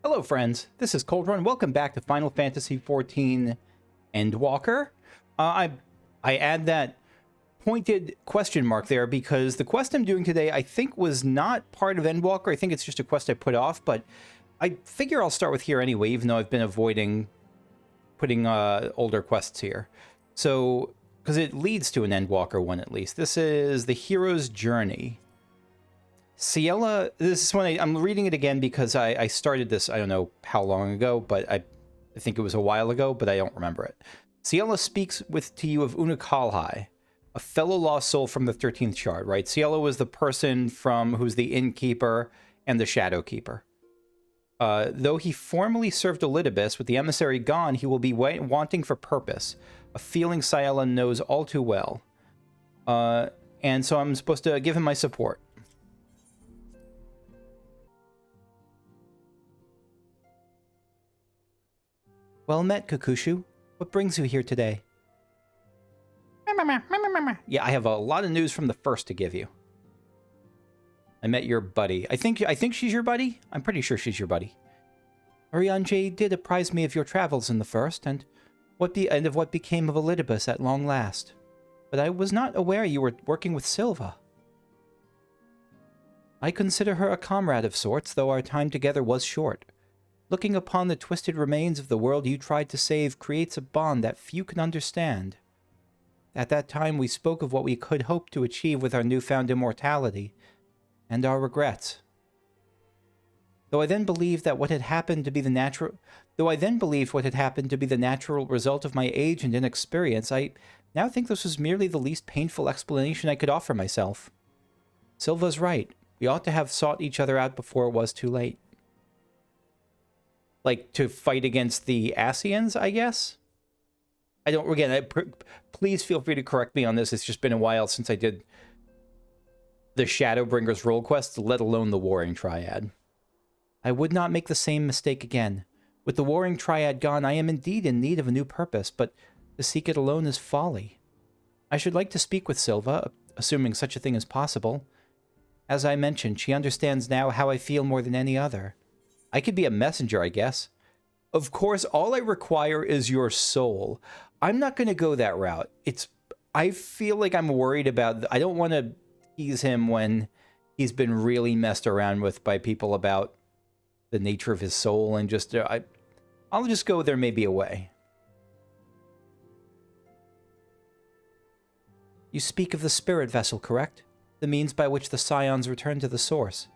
Hello, friends. This is Cold Run. Welcome back to Final Fantasy XIV Endwalker. I add that pointed question mark there because the quest I'm doing today, I think, was not part of Endwalker. I think it's just a quest I put off, but I figure I'll start with here anyway, even though I've been avoiding putting older quests here. So, because it leads to an Endwalker one at least. This is the Hero's Journey. Cylva, this is when I'm reading it again because I started this, I don't know how long ago, but I think it was a while ago, but I don't remember it. Cylva speaks to you of Unukalhai, a fellow lost soul from the 13th Shard, right? Cylva was the person who's the Innkeeper and the Shadowkeeper. Though he formerly served Elidibus, with the emissary gone, he will be wanting for purpose, a feeling Cylva knows all too well. And so I'm supposed to give him my support. Well met, Kakushu. What brings you here today? Yeah, I have a lot of news from the first to give you. I met your buddy. I think she's your buddy? I'm pretty sure she's your buddy. Orianjay did apprise me of your travels in the first, and of what became of Elidibus at long last. But I was not aware you were working with Cylva. I consider her a comrade of sorts, though our time together was short. Looking upon the twisted remains of the world you tried to save creates a bond that few can understand. At that time we spoke of what we could hope to achieve with our newfound immortality, and our regrets. Though I then believed what had happened to be the natural result of my age and inexperience, I now think this was merely the least painful explanation I could offer myself. Cylva's right. We ought to have sought each other out before it was too late. Like, to fight against the Ascians, I guess? Please feel free to correct me on this. It's just been a while since I did the Shadowbringers role quest, let alone the Warring Triad. I would not make the same mistake again. With the Warring Triad gone, I am indeed in need of a new purpose, but to seek it alone is folly. I should like to speak with Cylva, assuming such a thing is possible. As I mentioned, she understands now how I feel more than any other. I could be a messenger, I guess. Of course, all I require is your soul. I'm not going to go that route. I feel like I'm worried about... I don't want to tease him when he's been really messed around with by people about the nature of his soul, and just... I'll just go there may be a way. You speak of the spirit vessel, correct? The means by which the Scions return to the source.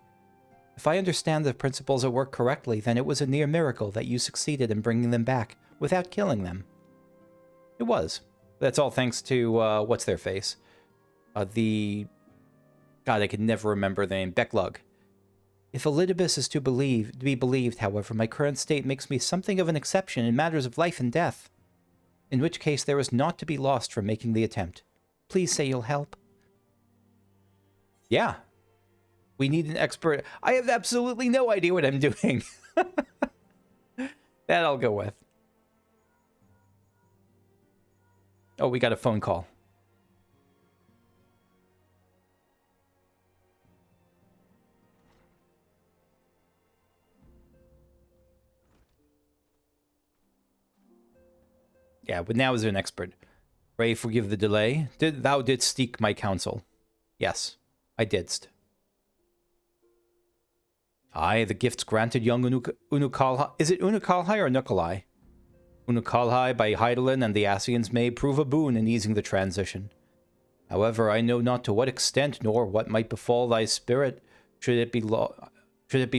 If I understand the principles at work correctly, then it was a near miracle that you succeeded in bringing them back without killing them. It was. That's all thanks to, what's-their-face? God, I can never remember the name. Becklug. If Elidibus is to be believed, however, my current state makes me something of an exception in matters of life and death. In which case there is naught to be lost from making the attempt. Please say you'll help. Yeah. We need an expert. I have absolutely no idea what I'm doing. That I'll go with. Oh, we got a phone call. Yeah, but now is an expert. Pray forgive the delay. Thou didst seek my counsel. Yes, I didst. Aye, the gifts granted young Unukalhai... Is it Unukalhai or Unukalhai? Unukalhai by Hydaelyn and the Ascians may prove a boon in easing the transition. However, I know not to what extent nor what might befall thy spirit should it be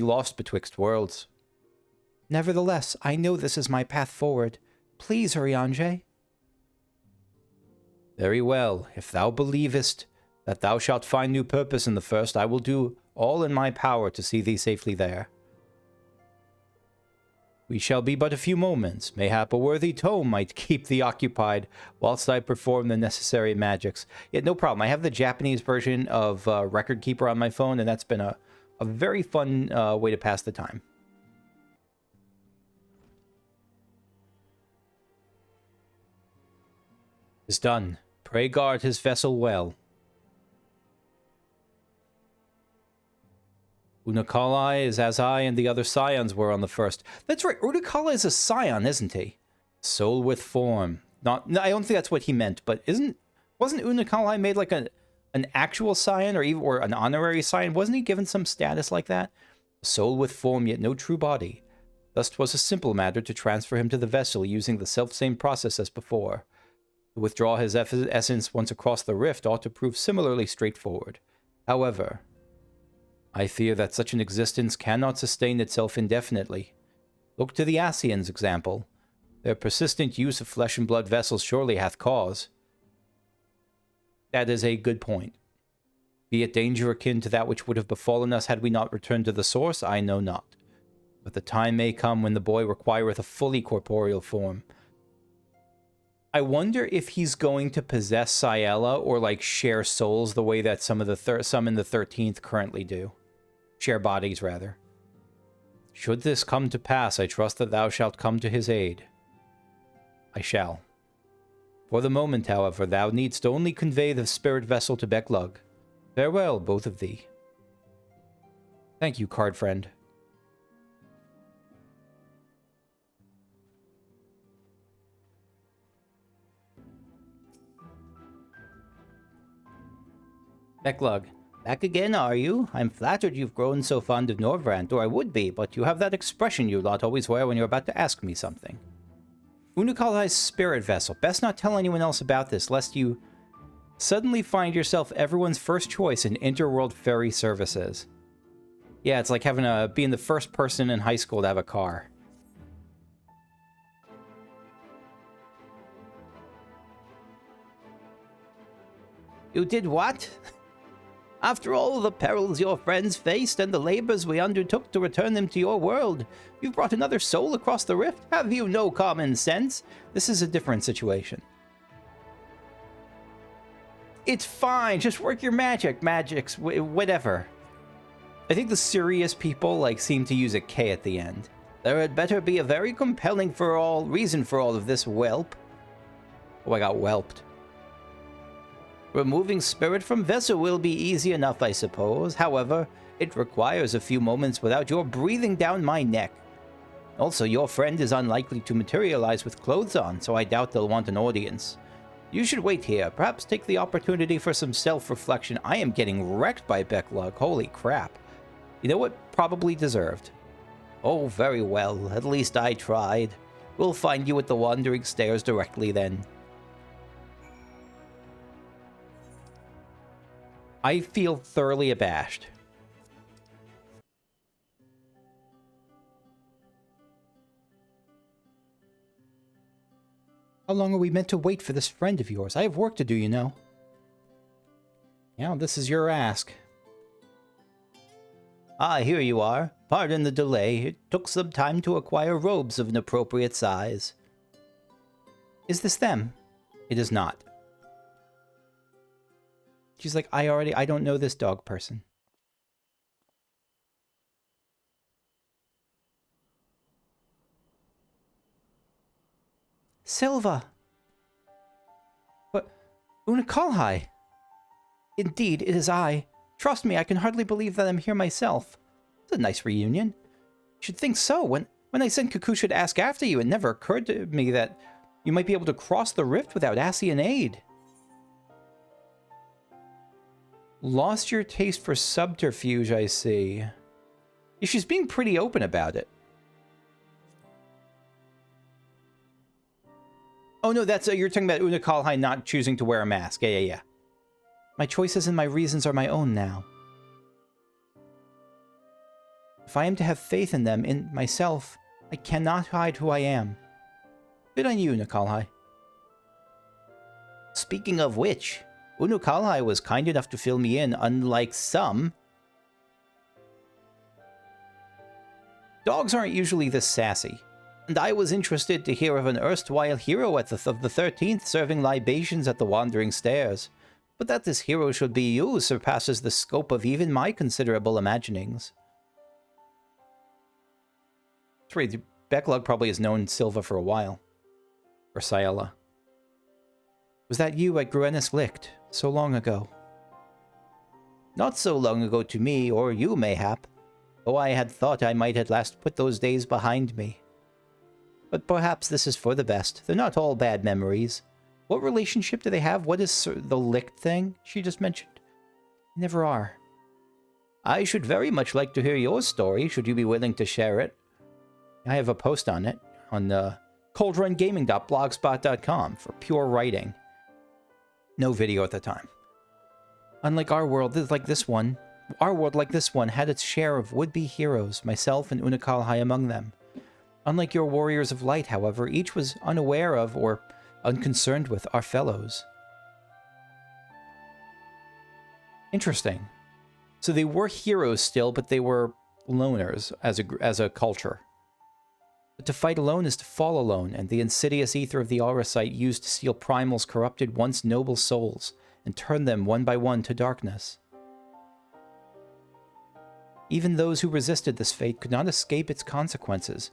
lost betwixt worlds. Nevertheless, I know this is my path forward. Please, Orianjay. Very well. If thou believest that thou shalt find new purpose in the first, I will do all in my power to see thee safely there. We shall be but a few moments. Mayhap a worthy tome might keep thee occupied whilst I perform the necessary magics. Yeah, no problem. I have the Japanese version of Record Keeper on my phone, and that's been a very fun way to pass the time. Is done. Pray guard his vessel well. Unukalhai is as I and the other scions were on the first. That's right, Unukalhai is a scion, isn't he? Soul with form. Not, no, I don't think that's what he meant, but wasn't Unukalhai made like an actual scion or an honorary scion? Wasn't he given some status like that? Soul with form, yet no true body. Thus 'twas a simple matter to transfer him to the vessel using the self-same process as before. To withdraw his essence once across the rift ought to prove similarly straightforward. However, I fear that such an existence cannot sustain itself indefinitely. Look to the Asians' example. Their persistent use of flesh and blood vessels surely hath cause. That is a good point. Be it danger akin to that which would have befallen us had we not returned to the source, I know not. But the time may come when the boy requireth a fully corporeal form. I wonder if he's going to possess Cylva or like share souls the way that some in the 13th currently do. Share bodies, rather. Should this come to pass, I trust that thou shalt come to his aid. I shall. For the moment, however, thou needst only convey the spirit vessel to Becklug. Farewell, both of thee. Thank you, card friend. Becklug. Back again, are you? I'm flattered you've grown so fond of Norvrant, or I would be, but you have that expression you lot always wear when you're about to ask me something. Unukalhai's spirit vessel. Best not tell anyone else about this, lest you suddenly find yourself everyone's first choice in interworld ferry services. Yeah, it's like having being the first person in high school to have a car. You did what? After all the perils your friends faced and the labors we undertook to return them to your world, you've brought another soul across the rift? Have you no common sense? This is a different situation. It's fine, just work your magics, whatever. I think the serious people like seem to use a K at the end. There had better be a very compelling reason for all of this whelp. Oh, I got whelped. Removing spirit from vessel will be easy enough, I suppose. However, it requires a few moments without your breathing down my neck. Also, your friend is unlikely to materialize with clothes on, so I doubt they'll want an audience. You should wait here, perhaps take the opportunity for some self-reflection. I am getting wrecked by Becklug, holy crap. You know what? Probably deserved. Oh, very well, at least I tried. We'll find you at the Wandering Stairs directly then. I feel thoroughly abashed. How long are we meant to wait for this friend of yours? I have work to do, you know. Yeah, this is your ask. Ah, here you are. Pardon the delay. It took some time to acquire robes of an appropriate size. Is this them? It is not. She's like, I don't know this dog person. Cylva! But, Unukalhai! Indeed, it is I. Trust me, I can hardly believe that I'm here myself. It's a nice reunion. You should think so. When I sent Kakusha to ask after you, it never occurred to me that you might be able to cross the rift without Asian aid. Lost your taste for subterfuge, I see. Yeah, she's being pretty open about it. Oh no, that's you're talking about Unukalhai not choosing to wear a mask. Yeah. My choices and my reasons are my own now. If I am to have faith in them, in myself, I cannot hide who I am. Good on you, Unukalhai. Speaking of which, Unukalhai was kind enough to fill me in, unlike some. Dogs aren't usually this sassy, and I was interested to hear of an erstwhile hero of the 13th serving libations at the Wandering Stairs. But that this hero should be you surpasses the scope of even my considerable imaginings. That's right, Becklug probably has known Cylva for a while. Or Cylva. Was that you at Gruennis Licht, so long ago? Not so long ago to me, or you, mayhap. Oh, I had thought I might at last put those days behind me. But perhaps this is for the best. They're not all bad memories. What relationship do they have? What is the licked thing she just mentioned? Never are. I should very much like to hear your story, should you be willing to share it. I have a post on it on coldrungaming.blogspot.com for pure writing. No video at the time. Unlike our world, our world like this one had its share of would-be heroes, myself and Unukalhai among them. Unlike your warriors of light, however, each was unaware of or unconcerned with our fellows. Interesting. So they were heroes still, but they were loners as a culture. But to fight alone is to fall alone, and the insidious ether of the Auracite used to steal primals corrupted once noble souls and turn them one by one to darkness. Even those who resisted this fate could not escape its consequences.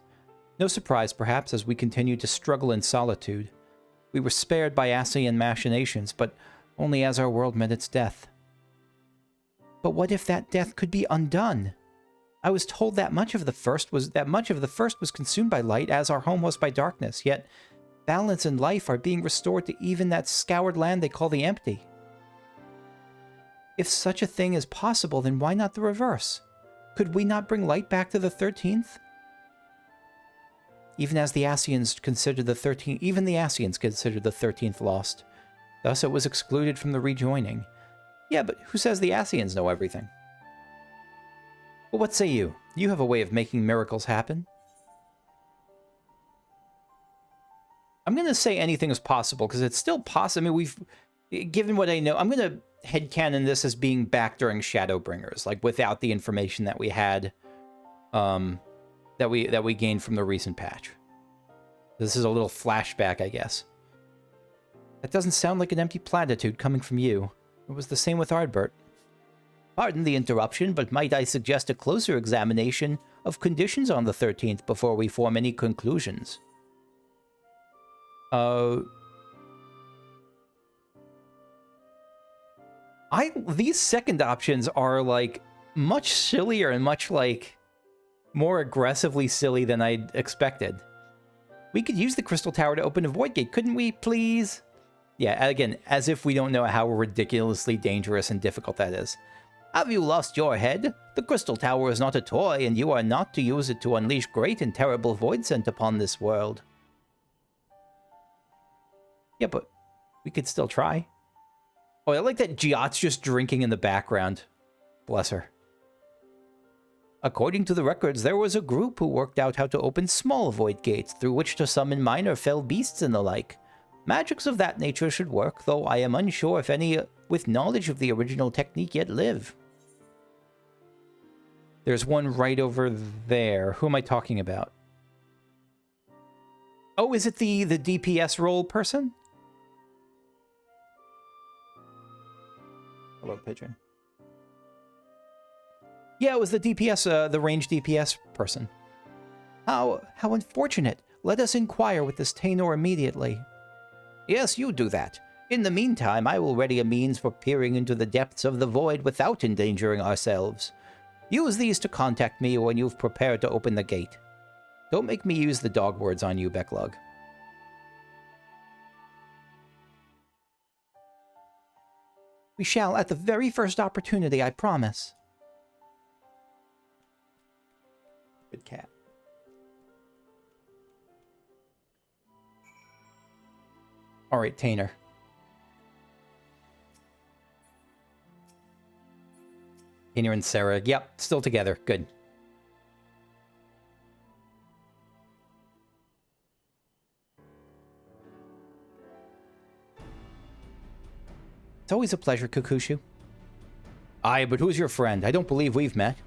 No surprise, perhaps, as we continued to struggle in solitude. We were spared by Ascian machinations, but only as our world met its death. But what if that death could be undone? I was told that much of the first was consumed by light, as our home was by darkness. Yet balance and life are being restored to even that scoured land they call the empty. If such a thing is possible, then why not the reverse? Could we not bring light back to the 13th? Even the Ascians considered the 13th lost. Thus it was excluded from the rejoining. Yeah, but who says the Ascians know everything? Well, what say you? You have a way of making miracles happen. I'm going to say anything is possible, because it's still possible. I mean, given what I know, I'm going to headcanon this as being back during Shadowbringers, like without the information that we had, that we gained from the recent patch. This is a little flashback, I guess. That doesn't sound like an empty platitude coming from you. It was the same with Ardbert. Pardon the interruption, but might I suggest a closer examination of conditions on the 13th before we form any conclusions? These second options are, like, much sillier and much, like, more aggressively silly than I'd expected. We could use the Crystal Tower to open a Void Gate, couldn't we, please? Yeah, again, as if we don't know how ridiculously dangerous and difficult that is. Have you lost your head? The Crystal Tower is not a toy, and you are not to use it to unleash great and terrible void scent upon this world. Yeah, but we could still try. Oh, I like that Giot's just drinking in the background. Bless her. According to the records, there was a group who worked out how to open small void gates through which to summon minor fell beasts and the like. Magics of that nature should work, though I am unsure if any with knowledge of the original technique yet live. There's one right over there. Who am I talking about? Oh, is it the DPS role person? Hello, Pigeon. Yeah, it was the DPS, the ranged DPS person. How unfortunate. Let us inquire with this Taynor immediately. Yes, you do that. In the meantime, I will ready a means for peering into the depths of the void without endangering ourselves. Use these to contact me when you've prepared to open the gate. Don't make me use the dog words on you, Becklug. We shall at the very first opportunity, I promise. Good cat. All right, Taynor. Taynor and Sarah. Yep, still together. Good. It's always a pleasure, Kukushu. Aye, but who's your friend? I don't believe we've met.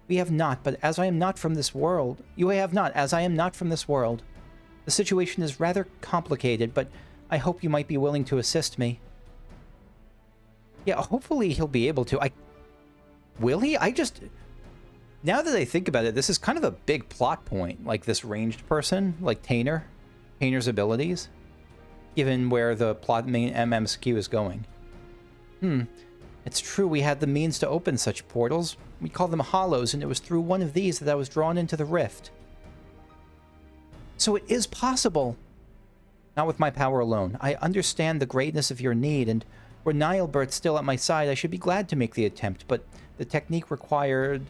We have not, but as I am not from this world... You have not, as I am not from this world. The situation is rather complicated, but I hope you might be willing to assist me. Yeah, hopefully he'll be able to. Will he? Now that I think about it, this is kind of a big plot point, like this ranged person, like Taynor. Taynor's abilities, given where the plot main MMSQ is going. It's true we had the means to open such portals. We call them hollows, and it was through one of these that I was drawn into the rift. So it is possible. Not with my power alone. I understand the greatness of your need, and were Nilebert still at my side, I should be glad to make the attempt, but the technique required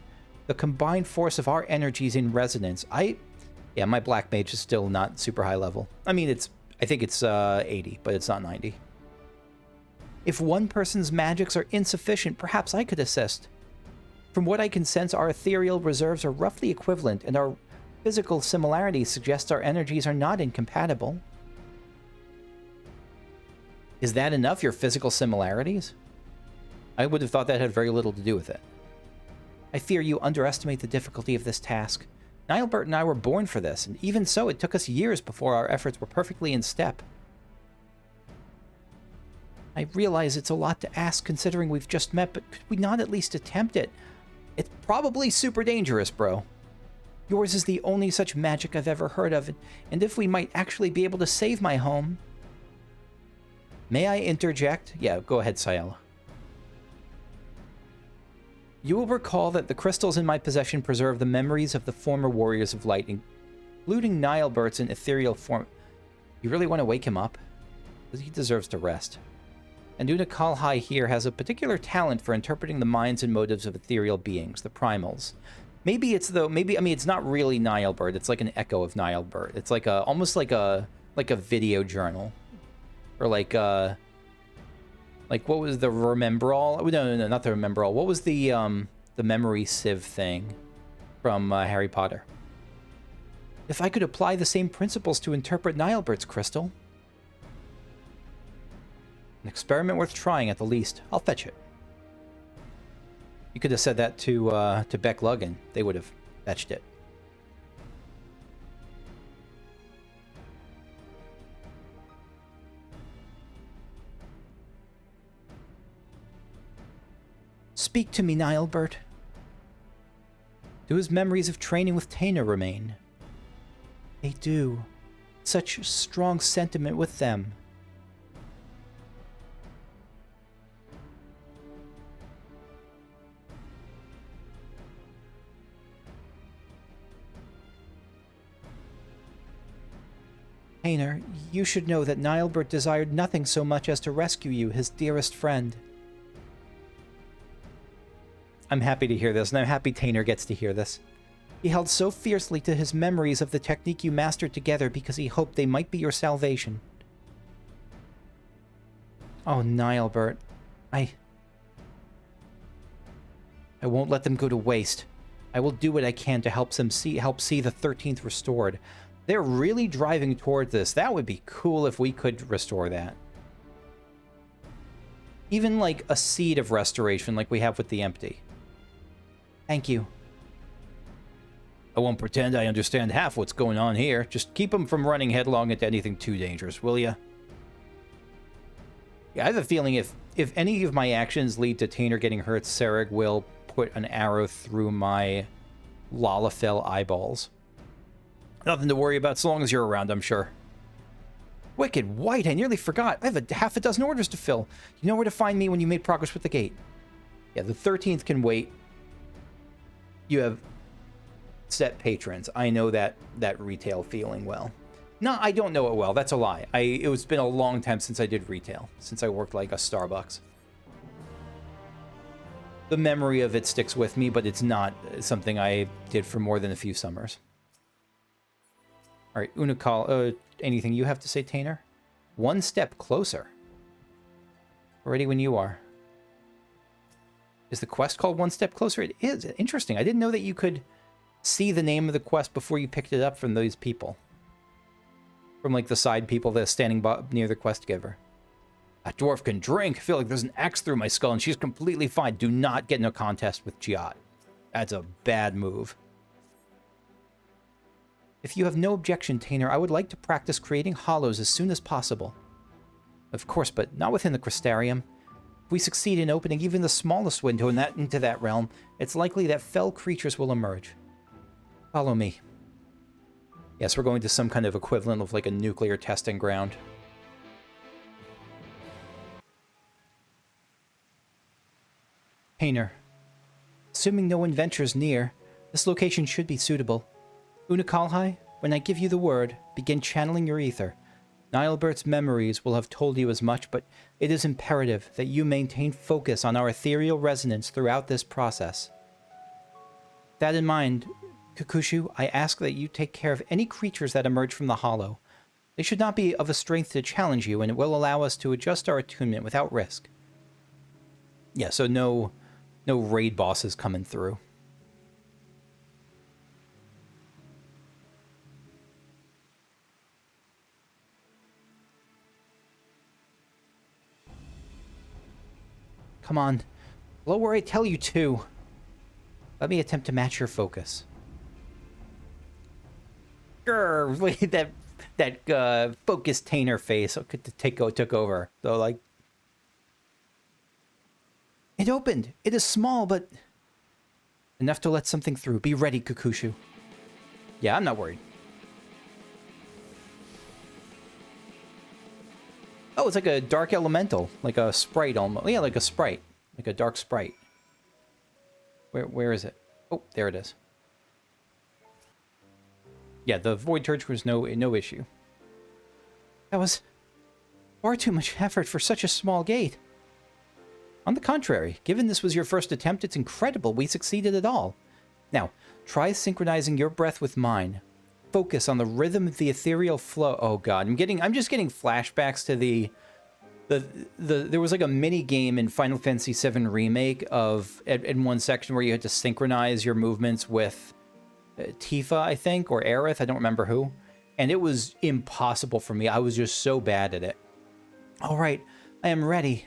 the combined force of our energies in resonance. Yeah, my Black Mage is still not super high level. I mean, I think it's 80, but it's not 90. If one person's magics are insufficient, perhaps I could assist. From what I can sense, our ethereal reserves are roughly equivalent, and our physical similarities suggest our energies are not incompatible. Is that enough, your physical similarities? I would have thought that had very little to do with it. I fear you underestimate the difficulty of this task. Nilebert and I were born for this, and even so, it took us years before our efforts were perfectly in step. I realize it's a lot to ask considering we've just met, but could we not at least attempt it? It's probably super dangerous, bro. Yours is the only such magic I've ever heard of, and if we might actually be able to save my home... May I interject? Yeah, go ahead, Cylva. You will recall that the crystals in my possession preserve the memories of the former Warriors of Light, including Nilebert's in ethereal form. You really want to wake him up? Because he deserves to rest. And Unukalhai here has a particular talent for interpreting the minds and motives of ethereal beings, the primals. Maybe it's it's not really Nilebert, it's like an echo of Nilebert. It's like almost like a video journal. Or like what was the Remembrall? No, not the Remembrall. What was the memory sieve thing from Harry Potter? If I could apply the same principles to interpret Nilebert's crystal. An experiment worth trying at the least. I'll fetch it. You could have said that to Beck Luggan. They would have fetched it. Speak to me, Nilebert. Do his memories of training with Taynor remain? They do. Such strong sentiment with them. Taynor, you should know that Nilebert desired nothing so much as to rescue you, his dearest friend. I'm happy to hear this, and I'm happy Taynor gets to hear this. He held so fiercely to his memories of the technique you mastered together because he hoped they might be your salvation. Oh, Nilebert. I won't let them go to waste. I will do what I can to help see the 13th restored. They're really driving toward this. That would be cool if we could restore that. Even like a seed of restoration like we have with the empty. Thank you. I won't pretend I understand half what's going on here. Just keep them from running headlong into anything too dangerous, will ya? Yeah, I have a feeling if any of my actions lead to Taynor getting hurt, Sereg will put an arrow through my Lalafell eyeballs. Nothing to worry about so long as you're around, I'm sure. Wicked White, I nearly forgot. I have half a dozen orders to fill. You know where to find me when you make progress with the gate. Yeah, the 13th can wait. You have set patrons. I know that retail feeling well. No, I don't know it well. That's a lie. It's been a long time since I did retail, since I worked like a Starbucks. The memory of it sticks with me, but it's not something I did for more than a few summers. All right, Unukalhai, anything you have to say, Taynor? One step closer. Ready when you are. Is the quest called One Step Closer? It is. Interesting. I didn't know that you could see the name of the quest before you picked it up from those people. From, like, the side people that are standing near the quest giver. That dwarf can drink. I feel like there's an axe through my skull, and she's completely fine. Do not get in a contest with Giat. That's a bad move. If you have no objection, Taynor, I would like to practice creating hollows as soon as possible. Of course, but not within the Crystarium. If we succeed in opening even the smallest window into that realm, it's likely that fell creatures will emerge. Follow me. Yes, we're going to some kind of equivalent of like a nuclear testing ground. Taynor. Assuming no one ventures near, this location should be suitable. Unukalhai, when I give you the word, begin channeling your ether. Nilebert's memories will have told you as much, but it is imperative that you maintain focus on our ethereal resonance throughout this process. With that in mind, Kukushu, I ask that you take care of any creatures that emerge from the hollow. They should not be of a strength to challenge you, and it will allow us to adjust our attunement without risk. Yeah, so no raid bosses coming through. Come on. Blow where I tell you to. Let me attempt to match your focus. Grr, that focused Taynor face took over. So, like... It opened. It is small, but... enough to let something through. Be ready, Kukushu. Yeah, I'm not worried. Oh, it's like a dark elemental. Like a sprite almost. Yeah, like a sprite. Like a dark sprite. Where is it? Oh, there it is. Yeah, the Void Church was no issue. That was far too much effort for such a small gate. On the contrary, given this was your first attempt, it's incredible we succeeded at all. Now, try synchronizing your breath with mine. Focus on the rhythm of the ethereal flow. Oh god, I'm just getting flashbacks to there was like a mini game in Final Fantasy VII Remake of in one section where you had to synchronize your movements with Tifa, I think, or Aerith, I don't remember who. And it was impossible for me. I was just so bad at it. All right, I am ready.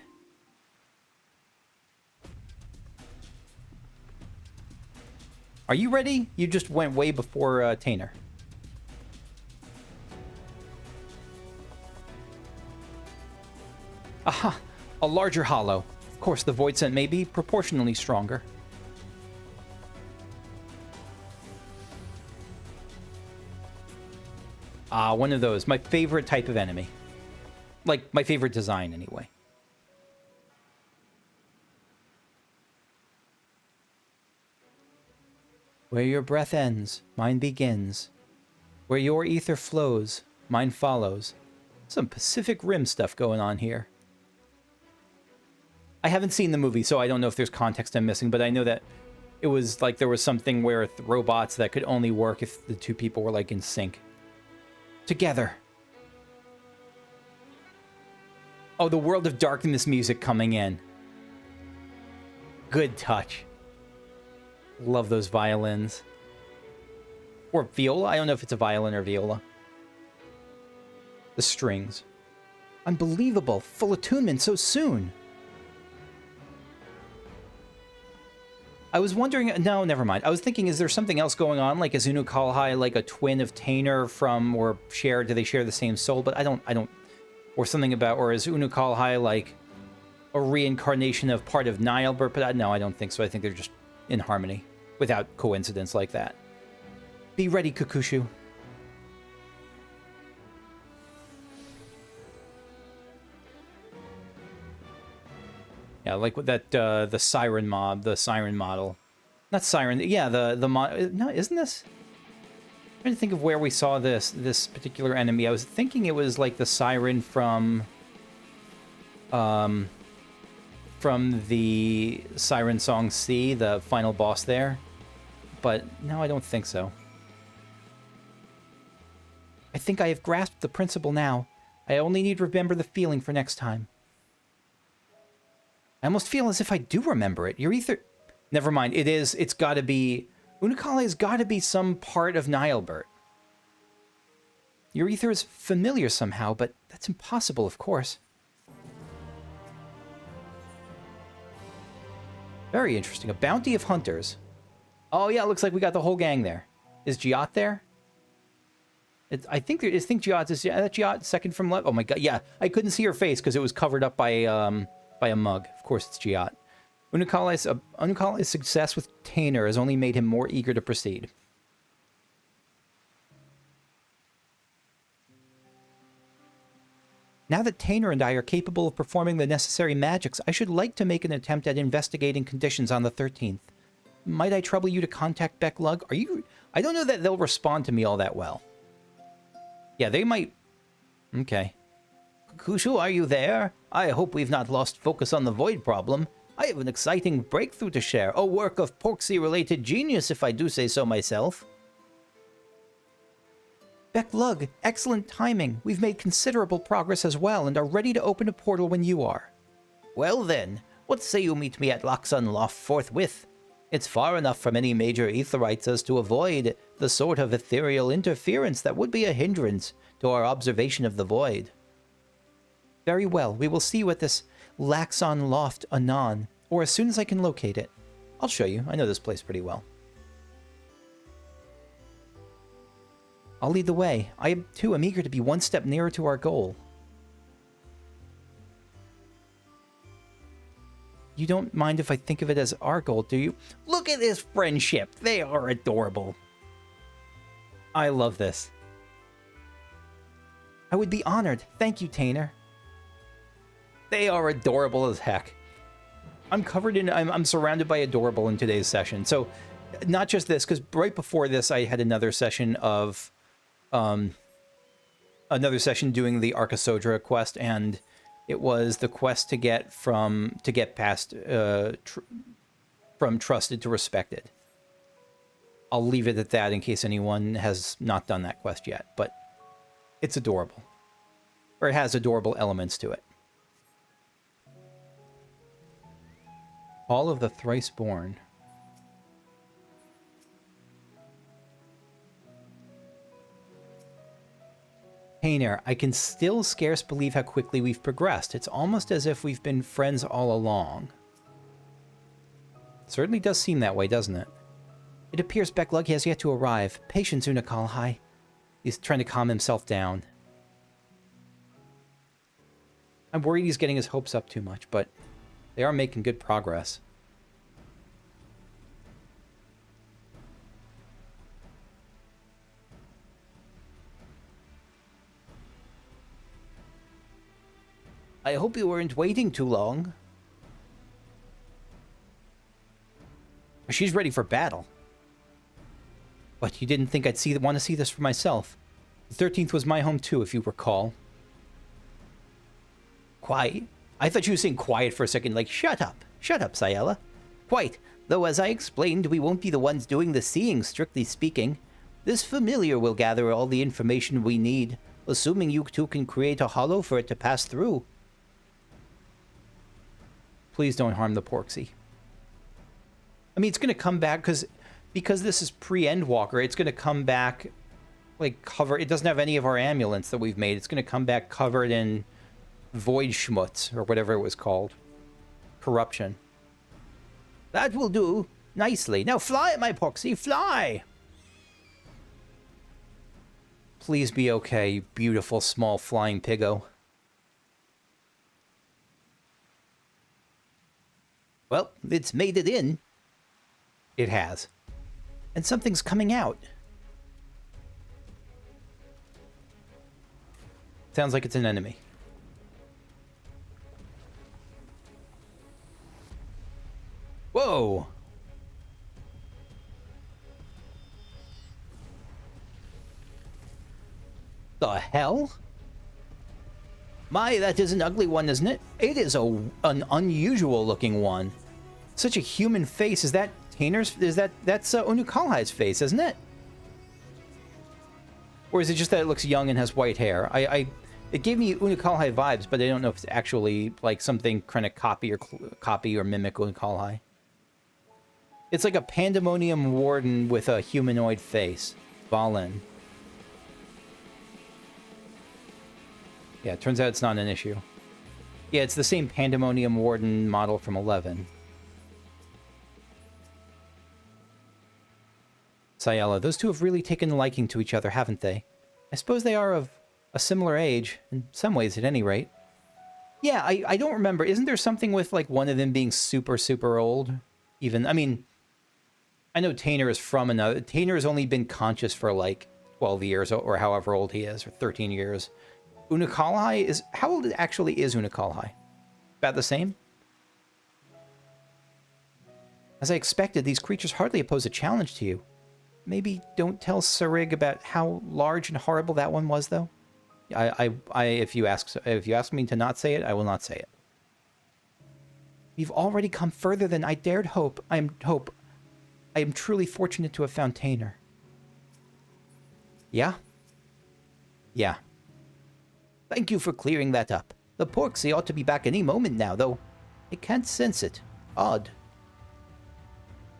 Are you ready? You just went way before Taynor. Aha! A larger hollow. Of course, the void scent may be proportionally stronger. Ah, one of those. My favorite type of enemy. Like, my favorite design, anyway. Where your breath ends, mine begins. Where your ether flows, mine follows. Some Pacific Rim stuff going on here. I haven't seen the movie, so I don't know if there's context I'm missing, but I know that it was like there was something where robots that could only work if the two people were like in sync. Together. Oh, the World of Darkness music coming in. Good touch. Love those violins. Or viola. I don't know if it's a violin or viola. The strings. Unbelievable. Full attunement so soon. I was wondering... No, never mind. I was thinking, is there something else going on? Like, is Unukalhai like a twin of Taynor from... Or share... Do they share the same soul? But I don't... Or something about... Or is Unukalhai like a reincarnation of part of Nilebert? But no, I don't think so. I think they're just in harmony. Without coincidence like that. Be ready, Kukushu. Yeah, like with that, the siren mob, the siren model. Not siren, yeah, the mod... No, isn't this? I'm trying to think of where we saw this particular enemy. I was thinking it was like the siren from the Siren Song C, the final boss there. But no, I don't think so. I think I have grasped the principle now. I only need to remember the feeling for next time. I almost feel as if I do remember it. Your ether... Never mind. It's gotta be... Unukalhai has gotta be some part of Nilebert. Your ether is familiar somehow, but that's impossible, of course. Very interesting. A bounty of hunters. Oh yeah, it looks like we got the whole gang there. Is Giat there? I think Giat is... Yeah, that Giat second from left. Oh my god, yeah. I couldn't see her face because it was covered up by a mug. Of course it's Giat. Unukalhai's success with Taynor has only made him more eager to proceed. Now that Taynor and I are capable of performing the necessary magics, I should like to make an attempt at investigating conditions on the 13th. Might I trouble you to contact Becklug? Are you... I don't know that they'll respond to me all that well. Yeah, they might... Okay. Kushu, are you there? I hope we've not lost focus on the void problem. I have an exciting breakthrough to share. A work of Porksy-related genius, if I do say so myself. Becklug, excellent timing. We've made considerable progress as well and are ready to open a portal when you are. Well then, what say you meet me at Loxon Loft forthwith? It's far enough from any major aetherites as to avoid the sort of ethereal interference that would be a hindrance to our observation of the void. Very well, we will see you at this Laxon Loft anon, or as soon as I can locate it. I'll show you, I know this place pretty well. I'll lead the way. I, too, am eager to be one step nearer to our goal. You don't mind if I think of it as our goal, do you? Look at this friendship. They are adorable. I love this. I would be honored. Thank you, Taynor. They are adorable as heck. I'm covered in... I'm surrounded by adorable in today's session. So, not just this, because right before this, I had another session of... another session doing the Arcasodra quest, and it was the quest to get past from trusted to respected. I'll leave it at that in case anyone has not done that quest yet, but it's adorable. Or it has adorable elements to it. Hall of the Thrice-Born. Taynor, I can still scarce believe how quickly we've progressed. It's almost as if we've been friends all along. It certainly does seem that way, doesn't it? It appears Becklug has yet to arrive. Patience, Unukalhai. He's trying to calm himself down. I'm worried he's getting his hopes up too much, but they are making good progress. I hope you weren't waiting too long. She's ready for battle. But you didn't think I'd want to see this for myself. The 13th was my home too, if you recall. Quiet? I thought you were saying quiet for a second, like, shut up. Shut up, Cylva. Quite. Though, as I explained, we won't be the ones doing the seeing, strictly speaking. This familiar will gather all the information we need, assuming you two can create a hollow for it to pass through. Please don't harm the Porksy. I mean, it's going to come back, because this is pre-Endwalker, it's going to come back, like, covered. It doesn't have any of our amulets that we've made. It's going to come back covered in void schmutz, or whatever it was called. Corruption. That will do. Nicely. Now fly, my Porksy, fly! Please be okay, you beautiful small flying piggo. Well, it's made it in. It has. And something's coming out. Sounds like it's an enemy. Whoa! The hell? My, that is an ugly one, isn't it? It is an unusual looking one. Such a human face. Is that Taynor's? That's Unukalhai's face, isn't it? Or is it just that it looks young and has white hair? It gave me Unukalhai vibes, but I don't know if it's actually like something kind of copy or mimic Unukalhai. It's like a Pandemonium Warden with a humanoid face. Valen. Yeah, it turns out it's not an issue. Yeah, it's the same Pandemonium Warden model from 11. Cylva, those two have really taken a liking to each other, haven't they? I suppose they are of a similar age, in some ways at any rate. Yeah, I don't remember. Isn't there something with, like, one of them being super, super old? Even, I mean, I know Taynor is from another... Taynor has only been conscious for, like, 12 years, or however old he is, or 13 years. Unukalhai is... How old actually is Unukalhai? About the same? As I expected, these creatures hardly oppose a challenge to you. Maybe don't tell Sarig about how large and horrible that one was, though. If you ask me to not say it, I will not say it. We've already come further than I dared hope. I am truly fortunate to have found Taynor. Yeah? Yeah. Thank you for clearing that up. The Porksy ought to be back any moment now, though I can't sense it. Odd.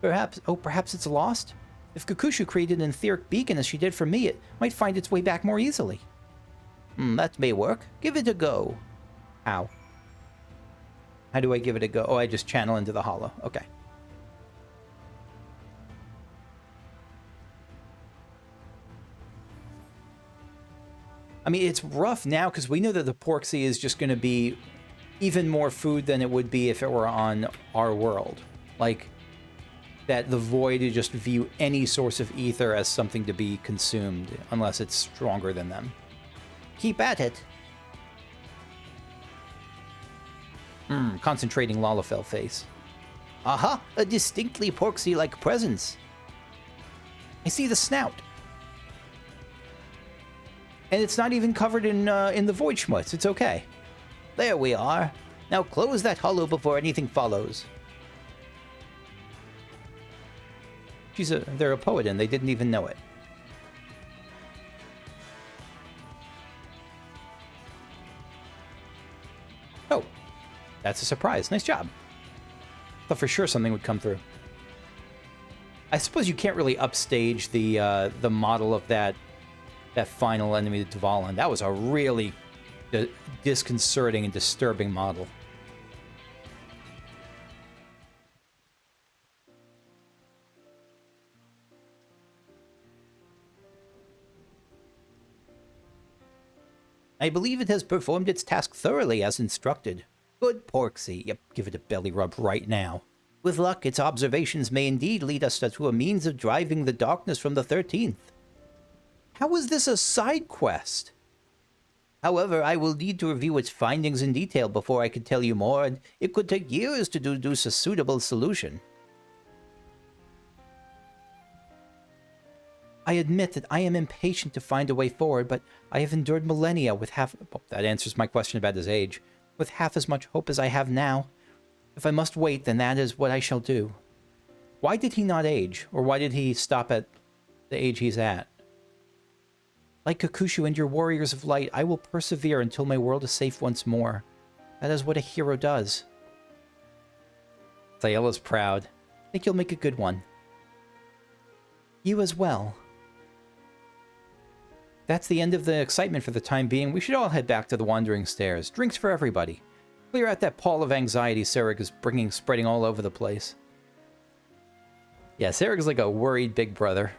Perhaps it's lost? If Kakushu created an etheric beacon as she did for me, it might find its way back more easily. That may work. Give it a go. How? How do I give it a go? Oh, I just channel into the hollow. Okay. I mean, it's rough now because we know that the Porksy is just going to be even more food than it would be if it were on our world. Like, that the Void just view any source of ether as something to be consumed, unless it's stronger than them. Keep at it. Concentrating Lalafell face. Aha! A distinctly Porksy-like presence. I see the snout. And it's not even covered in the Void schmutz. It's okay. There we are. Now close that hollow before anything follows. They're a poet and they didn't even know it. Oh, that's a surprise. Nice job. Thought for sure something would come through. I suppose you can't really upstage the model of that final enemy to Dvalin. That was a really disconcerting and disturbing model. I believe it has performed its task thoroughly as instructed. Good Porksy. Yep, give it a belly rub right now. With luck, its observations may indeed lead us to a means of driving the darkness from the 13th. How is this a side quest? However, I will need to review its findings in detail before I can tell you more, and it could take years to deduce a suitable solution. I admit that I am impatient to find a way forward, but I have endured millennia with half... Well, that answers my question about his age. With half as much hope as I have now. If I must wait, then that is what I shall do. Why did he not age? Or why did he stop at the age he's at? Like Kakushu and your warriors of light, I will persevere until my world is safe once more. That is what a hero does. Thayela's proud. I think you'll make a good one. You as well. That's the end of the excitement for the time being. We should all head back to the Wandering Stairs. Drinks for everybody. Clear out that pall of anxiety Sarig is spreading all over the place. Yeah, Sarig is like a worried big brother.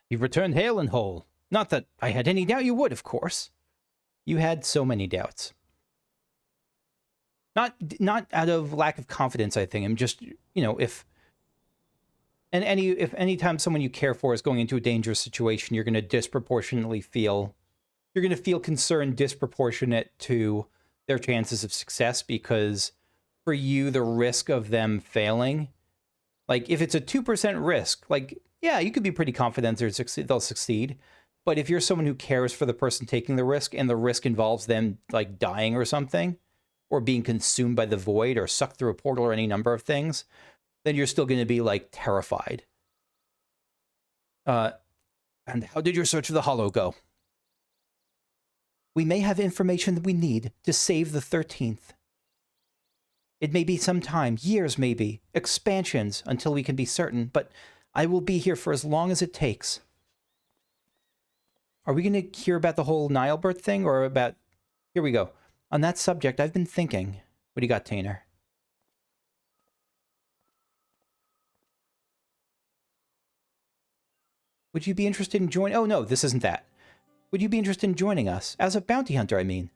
You've returned hale and whole. Not that I had any doubt you would, of course. You had so many doubts. Not out of lack of confidence, I think. I'm just, you know, if anytime someone you care for is going into a dangerous situation, you're going to disproportionately feel... You're going to feel concern disproportionate to their chances of success, because for you, the risk of them failing... Like, if it's a 2% risk, like... Yeah, you could be pretty confident they'll succeed. But if you're someone who cares for the person taking the risk, and the risk involves them, like, dying or something, or being consumed by the void, or sucked through a portal, or any number of things, then you're still going to be, like, terrified. And how did your search for the Hollow go? We may have information that we need to save the 13th. It may be some time, years maybe, expansions, until we can be certain, but... I will be here for as long as it takes. Are we going to hear about the whole Nilebert thing, or about... Here we go. On that subject, I've been thinking. What do you got, Taynor? Would you be interested in joining... Oh, no, this isn't that. Would you be interested in joining us? As a bounty hunter, I mean.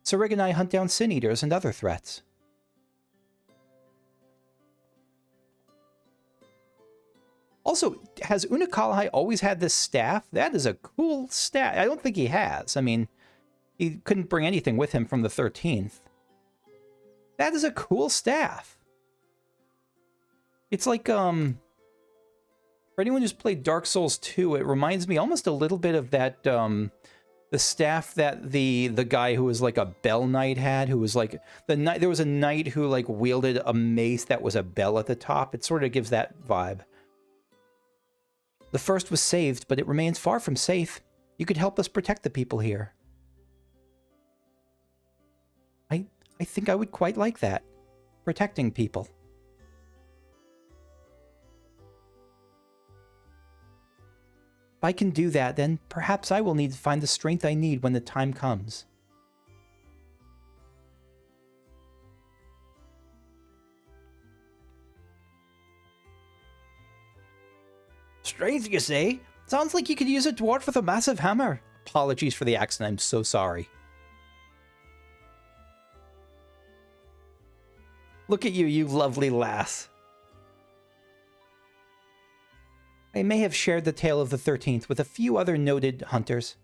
Sarig and I hunt down sin eaters and other threats. Also, has Unukalhai always had this staff? That is a cool staff. I don't think he has. I mean, he couldn't bring anything with him from the 13th. That is a cool staff. It's like, for anyone who's played Dark Souls 2, it reminds me almost a little bit of that, the staff that the guy who was like a bell knight had, who was like, there was a knight who like wielded a mace that was a bell at the top. It sort of gives that vibe. The first was saved, but it remains far from safe. You could help us protect the people here. I think I would quite like that. Protecting people. If I can do that, then perhaps I will need to find the strength I need when the time comes. Strength, you say? Sounds like you could use a dwarf with a massive hammer. Apologies for the accent, I'm so sorry. Look at you, you lovely lass. I may have shared the tale of the 13th with a few other noted hunters.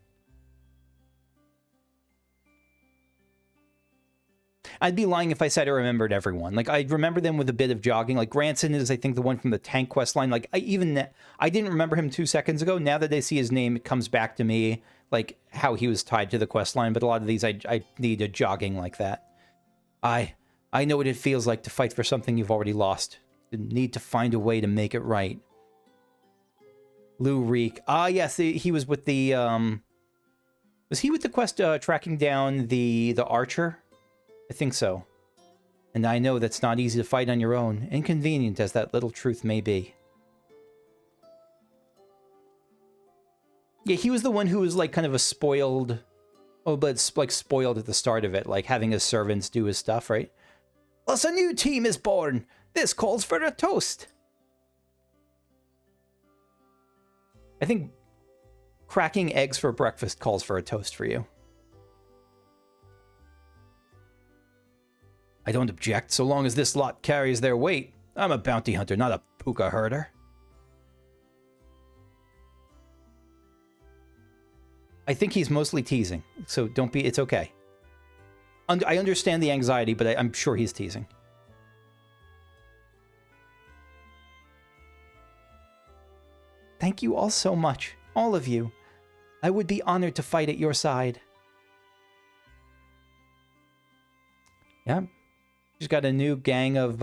I'd be lying if I said I remembered everyone. Like, I remember them with a bit of jogging. Like, Granson is, I think, the one from the tank quest line. Like, I didn't remember him 2 seconds ago. Now that I see his name, it comes back to me, like, how he was tied to the quest line. But a lot of these, I need a jogging like that. I know what it feels like to fight for something you've already lost. You need to find a way to make it right. Lou Reek. Ah, yes, he was with the, was he with the quest, tracking down the archer? I think so. And I know that's not easy to fight on your own, inconvenient as that little truth may be. Yeah, he was the one who was, like, kind of a spoiled... Oh, but it's, like, spoiled at the start of it, like, having his servants do his stuff, right? Thus a new team is born! This calls for a toast! I think cracking eggs for breakfast calls for a toast for you. I don't object, so long as this lot carries their weight. I'm a bounty hunter, not a puka herder. I think he's mostly teasing, so don't be... It's okay. I understand the anxiety, but I'm sure he's teasing. Thank you all so much, all of you. I would be honored to fight at your side. Yeah. She's got a new gang of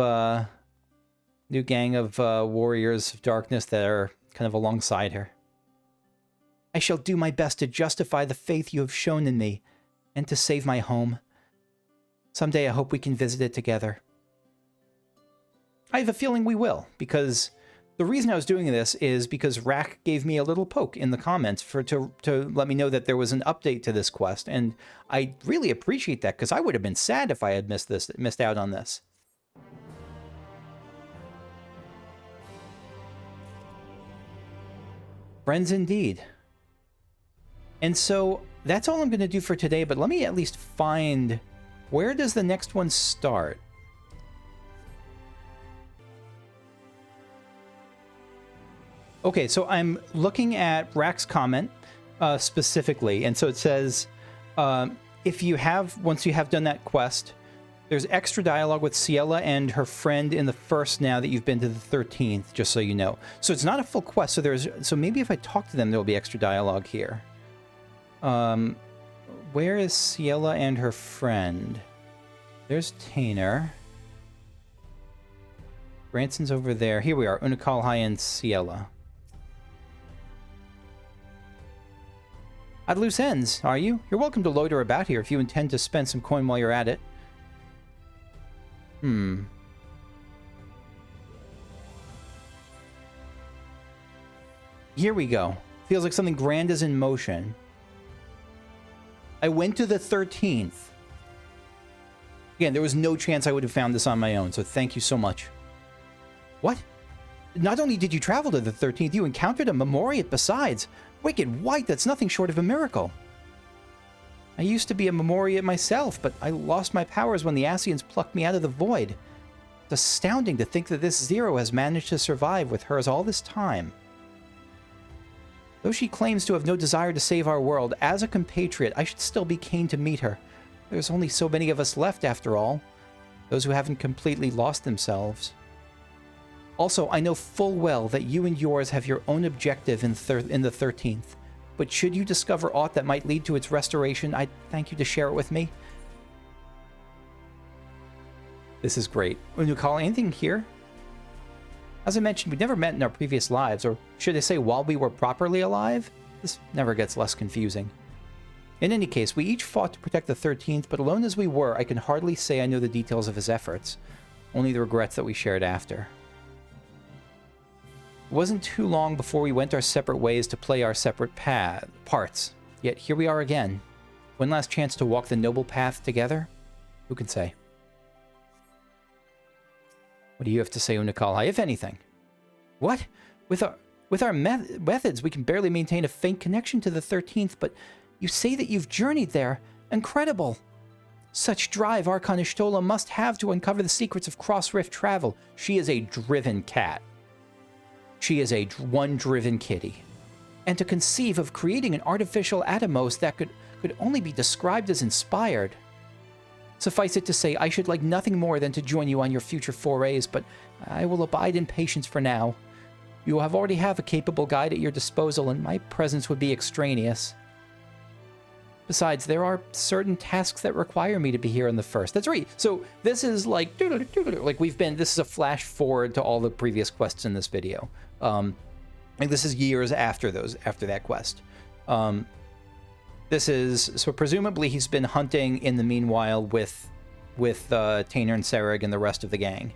warriors of darkness that are kind of alongside her. I shall do my best to justify the faith you have shown in me, and to save my home. Someday I hope we can visit it together. I have a feeling we will, because the reason I was doing this is because Rack gave me a little poke in the comments to let me know that there was an update to this quest, and I really appreciate that, because I would have been sad if I had missed out on this. Friends indeed. And so that's all I'm going to do for today, but let me at least find... Where does the next one start? Okay, so I'm looking at Rack's comment specifically, and so it says, once you have done that quest, there's extra dialogue with Cylva and her friend in the first now that you've been to the 13th, just so you know. So it's not a full quest, so maybe if I talk to them, there'll be extra dialogue here. Where is Cylva and her friend? There's Taynor. Branson's over there. Here we are, Unukalhai and Cylva. At loose ends, are you? You're welcome to loiter about here if you intend to spend some coin while you're at it. Here we go. Feels like something grand is in motion. I went to the 13th. Again, there was no chance I would have found this on my own, so thank you so much. What? Not only did you travel to the 13th, you encountered a Memoriate besides. Wicked white, that's nothing short of a miracle. I used to be a Memoriate myself, but I lost my powers when the Ascians plucked me out of the void. It's astounding to think that this Zero has managed to survive with hers all this time. Though she claims to have no desire to save our world, as a compatriot, I should still be keen to meet her. There's only so many of us left, after all. Those who haven't completely lost themselves. Also, I know full well that you and yours have your own objective in the 13th. But should you discover aught that might lead to its restoration, I'd thank you to share it with me. This is great. Unukalhai, anything here? As I mentioned, we'd never met in our previous lives, or should I say while we were properly alive? This never gets less confusing. In any case, we each fought to protect the 13th, but alone as we were, I can hardly say I know the details of his efforts. Only the regrets that we shared after. It wasn't too long before we went our separate ways to play our separate parts. Yet here we are again. One last chance to walk the noble path together? Who can say? What do you have to say, Unukalhai, if anything? What? With our methods, we can barely maintain a faint connection to the 13th, but you say that you've journeyed there. Incredible! Such drive Archon Y'shtola must have to uncover the secrets of cross-rift travel. She is a driven cat. She is a one-driven kitty. And to conceive of creating an artificial Atomos that could only be described as inspired. Suffice it to say, I should like nothing more than to join you on your future forays, but I will abide in patience for now. You already have a capable guide at your disposal, and my presence would be extraneous. Besides, there are certain tasks that require me to be here on the first. That's right. So this is like this is a flash forward to all the previous quests in this video. And this is years after that quest. This is, so presumably he's been hunting in the meanwhile with Taynor and Sereg and the rest of the gang.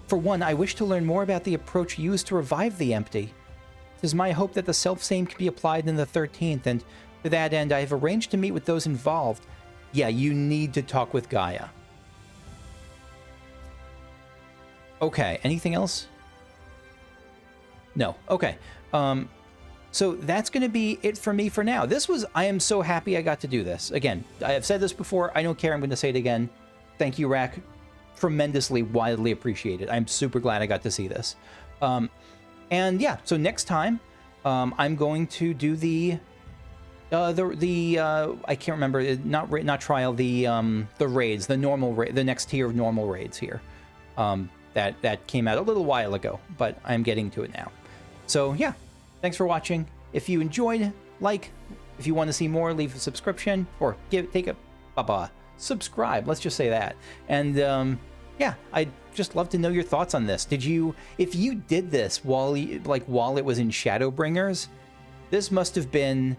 For one, I wish to learn more about the approach used to revive the empty. It is my hope that the self-same can be applied in the 13th, and to that end, I have arranged to meet with those involved. Yeah, you need to talk with Gaia. Okay, anything else? No. Okay. So that's going to be it for me for now. I am so happy I got to do this. Again, I have said this before. I don't care. I'm going to say it again. Thank you, Rack. Tremendously, widely appreciated. I'm super glad I got to see this. And yeah, so next time, I'm going to do the I can't remember, not trial, the raids, the normal the next tier of normal raids here. That came out a little while ago, but I'm getting to it now. So yeah, thanks for watching. If you enjoyed, if you want to see more, leave a subscription or subscribe. Let's just say that. And yeah, I'd just love to know your thoughts on this. If you did this while it was in Shadowbringers, you must have been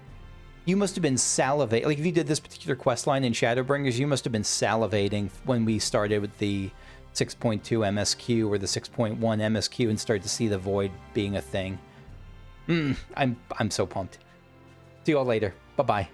salivating. Like if you did this particular quest line in Shadowbringers, you must have been salivating when we started with the 6.2 MSQ or the 6.1 MSQ and started to see the void being a thing. I'm so pumped. See you all later. Bye-bye.